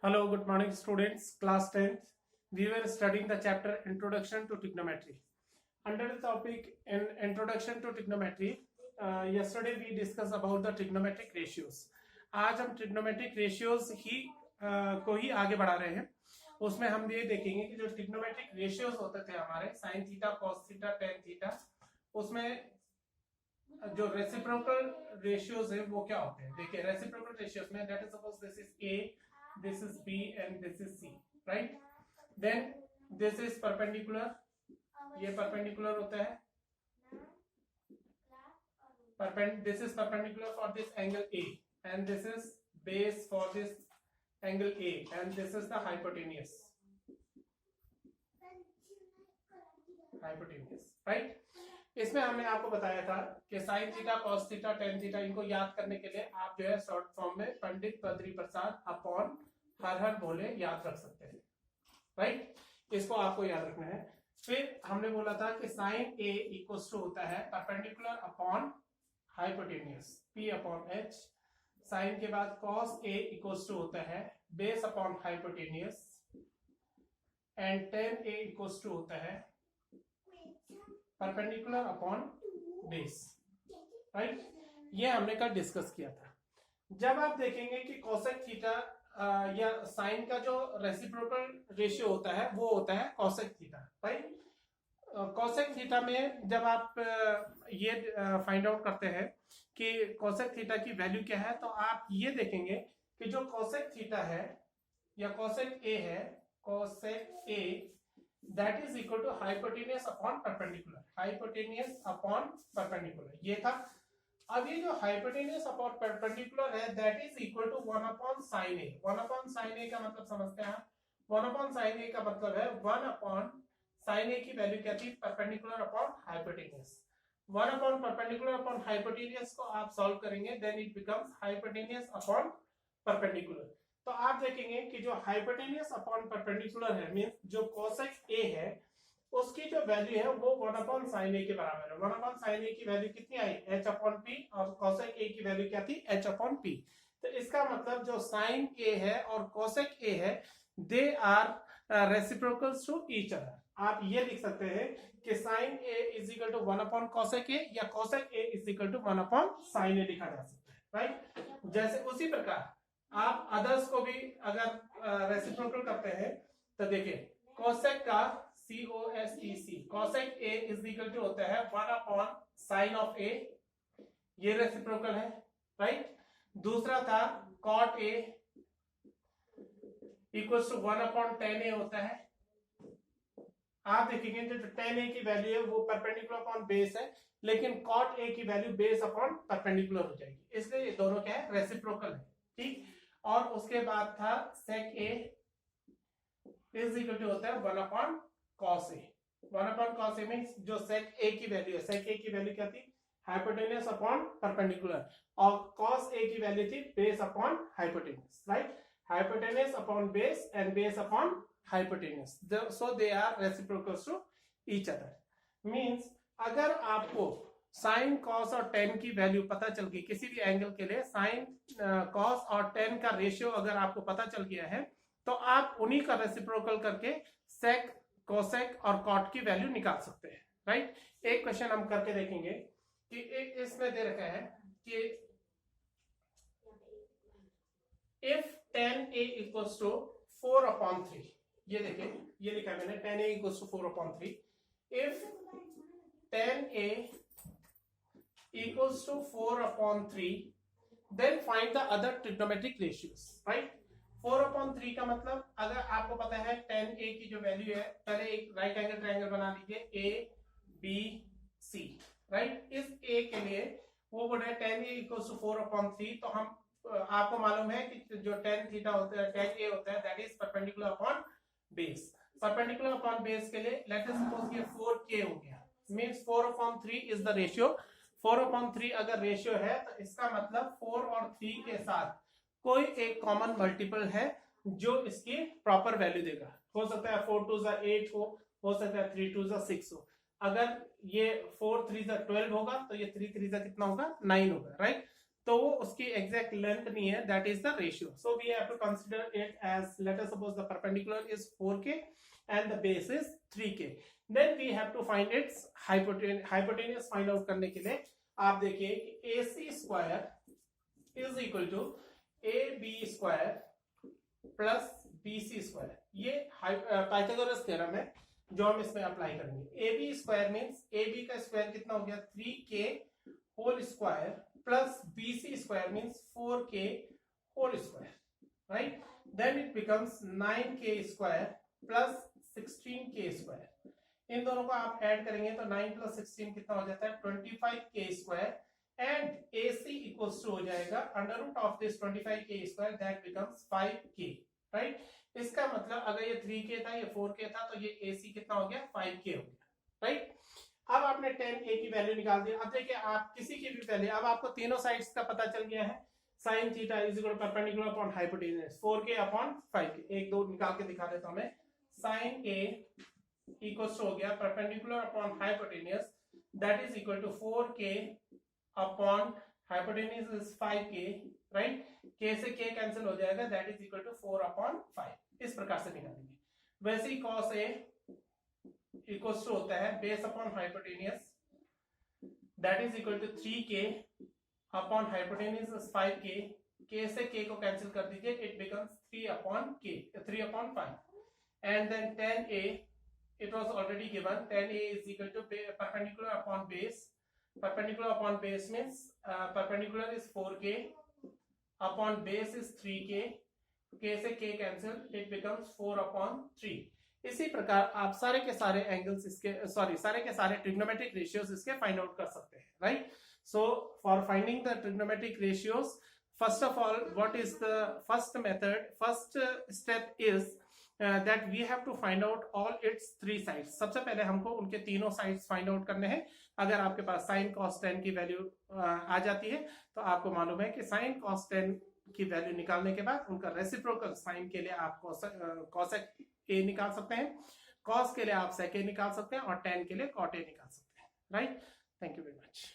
Hello, good morning students, class 10th. We were studying the chapter Introduction to Trigonometry. Under the topic in Introduction to Trigonometry, yesterday we discussed about the trigonometric ratios. आज हम trigonometric ratios को ही आगे बढ़ा रहे हैं. उसमें हम ये देखेंगे कि जो trigonometric ratios होते थे हमारे sin theta, cos theta, tan theta, उसमें जो रेसिप्रोकल रेशियोज है वो क्या होते हैं. देखिए रेसिप्रोकल रेशियोज में late us suppose this is A, this is B and this is C, right? Then this is perpendicular, ये perpendicular होता है. This is perpendicular for this angle A and this is base for this angle A and this is the hypotenuse, right? इसमें हमने आपको बताया था कि sine theta, cos theta, tan theta इनको याद करने के लिए आप जो है शॉर्ट फॉर्म में पंडित बद्री प्रसाद अपॉन हर भोले याद रख सकते हैं, राइट? इसको आपको याद रखना है. फिर हमने बोला था कि साइन ए इक्वल्स टू होता है perpendicular upon hypotenuse P upon H. Sine के बाद कॉस ए इक्वल्स टू होता है base upon hypotenuse and tan A equals to होता है परपेंडिकुलर अपॉन बेस, राइट? ये हमने कल डिस्कस किया था. जब आप देखेंगे कि कोसेक थीटा या साइन का जो रेसिप्रोकल रेशियो होता है वो होता है cosec theta, right? Cosec theta में जब आप ये फाइंड आउट करते हैं कि कोसेक थीटा की वैल्यू क्या है, तो आप ये देखेंगे कि जो कोसेक थीटा है या कोसेक ए है, cosec A that is equal to hypotenuse upon perpendicular, hypotenuse upon perpendicular ये था. अब ये जो hypotenuse upon perpendicular है that is equal to 1 upon sin A. 1 upon sin A का मतलब समझते हैं. 1 upon sin A का मतलब है 1 upon sin A की वैल्यू क्या थी? perpendicular upon hypotenuse. 1 upon perpendicular upon hypotenuse को आप सॉल्व करेंगे then it becomes hypotenuse upon perpendicular. तो आप देखेंगे कि जो हाइपोटेन्यूस अपॉन परपेंडिकुलर है मींस जो कोसेक ए है उसकी जो वैल्यू है वो 1 अपॉन sin A के बराबर है. 1 अपॉन sin A की वैल्यू कितनी आई? H upon P. और कोसेक ए की वैल्यू क्या थी? H upon P. तो इसका मतलब जो sin A है और कोसेक A है they are reciprocals to each other. आप ये लिख सकते हैं कि sin A is equal to 1 upon cosec A या cosec A is equal to 1 upon sin A लिखा जा सकता है, राइट? जैसे उसी प्रकार आप अदर्स को भी अगर रेसिप्रोकल करते हैं तो देखिए कोसेक का COSEC cosec A is equal to होता है 1 अपॉन साइन ऑफ A, ये रेसिप्रोकल है, राइट? दूसरा था cot A equals to 1 upon tan A होता है. आप देखेंगे जो टेन A की वैल्यू है वो परपेंडिकुलर अपॉन बेस है लेकिन कॉट A की वैल्यू बेस अपॉन परपेंडिकुलर हो जाएगी, इसलिए ये दोनों क्या है? रेसिप्रोकल है, ठीक? और उसके बाद था sec A is equal to होता है 1 upon cos A. 1 upon cos A means जो sec A की वैल्यू है, sec A की वैल्यू क्या थी? Hypotenuse upon perpendicular. और cos A की वैल्यू थी base upon hypotenuse, right? Hypotenuse upon base and base upon hypotenuse, so they are reciprocals to each other. Means अगर आपको साइन कॉस और टेन की वैल्यू पता चल गई किसी भी एंगल के लिए, साइन कॉस और टेन का रेशियो अगर आपको पता चल गया है तो आप उन्हीं का रेसिप्रोकल करके सेक, कोसेक और कॉट की वैल्यू निकाल सकते हैं, राइट? एक क्वेश्चन हम करके देखेंगे कि इसमें दे रखा है कि if tan A equals to 4 upon 3, ये देखिए ये लिखा है मैंने, tan A equals to 4 upon 3. If tan A equals to 4 upon 3 then find the other trigonometric ratios, right? 4 upon 3 का मतलब अगर आपको पता है tan A की जो वैल्यू है, पहले एक राइट एंगल ट्रायंगल बना लीजिए A B C, राइट? इस A के लिए वो बोल रहे हैं tan A equals to 4 upon 3. तो हम आपको मालूम है कि जो tan थीटा होता है, tan A होता है that is perpendicular upon base. perpendicular upon base के लिए लेट अस सपोज ये 4K हो गया, means 4 upon 3 is the ratio. 4 upon 3 अगर रेशियो है तो इसका मतलब 4 और 3 के साथ कोई एक कॉमन मल्टीपल है जो इसकी प्रॉपर वैल्यू देगा. हो सकता है 4 2 8 हो सकता है 3 2 6 हो. अगर ये 4 3 12 होगा तो ये 3 3 कितना होगा? 9 होगा, राइट? तो वो उसकी एग्जैक्ट लेंथ नहीं है, that is the ratio. So we have to consider it as, let us suppose the perpendicular is 4k and the base is 3k. Then we have to find its hypotenuse. Find out करने के लिए आप देखिए कि AC square is equal to AB square plus BC square. ये Pythagoras theorem है जो हम इसमें अप्लाई करेंगे. AB स्क्वायर मींस AB का स्क्वायर कितना हो गया 3k whole square plus BC square means 4k whole square, right. Then it becomes 9k square plus 16k square. इन दोनों को आप ऐड करेंगे तो 9 प्लस 16 कितना हो जाता है 25k square. And AC equals to हो जाएगा under root of this 25k square, that becomes 5k, right. इसका मतलब अगर ये 3k था, ये 4k था, तो ये AC कितना हो गया 5k हो गया, राइट. अब आपने 10a की वैल्यू निकाल दी. अब देखिए आप किसी की भी वैल्यू, अब आपको तीनों साइड्स का पता चल गया है. sin theta is equal to perpendicular upon hypotenuse 4k upon 5k. एक दो निकाल के दिखा देता हूं मैं. sin a इक्वल्स टू हो गया perpendicular upon hypotenuse, that is equal to 4k upon hypotenuse is 5k, right. k से k कैंसिल हो जाएगा, दैट इज इक्वल टू 4 अपॉन 5. इस प्रकार से निकालेंगे. वैसे ही cos a इक्वल्स टू होता है base upon hypotenuse, that is equal to 3k upon hypotenuse is 5k. k से k को कैंसिल कर दीजिए, it becomes 3 upon 5. And then 10a, it was already given. 10a is equal to perpendicular upon base. Perpendicular upon base means perpendicular is 4k upon base is 3k. k से k cancel, it becomes 4 upon 3. इसी प्रकार आप सारे के सारे angles इसके सारे के सारे ट्रिग्नोमेट्रिक रेशियोज इसके फाइंड आउट कर सकते हैं, right. So for finding the trigonometric ratios, first of all what is the first method, first step is that we have to find out all its 3 sides. सबसे पहले हमको उनके तीनों sides find out करने हैं. अगर आपके पास sin cos 10 की वैल्यू आ जाती है तो आपको मालूम है कि sin cos 10 की वैल्यू निकालने के बाद उनका रेसिप्रोकल साइन के लिए आप cosec a निकाल सकते हैं, cos के लिए आप sec a निकाल सकते हैं और tan के लिए cot a निकाल सकते हैं, right. Thank you very much.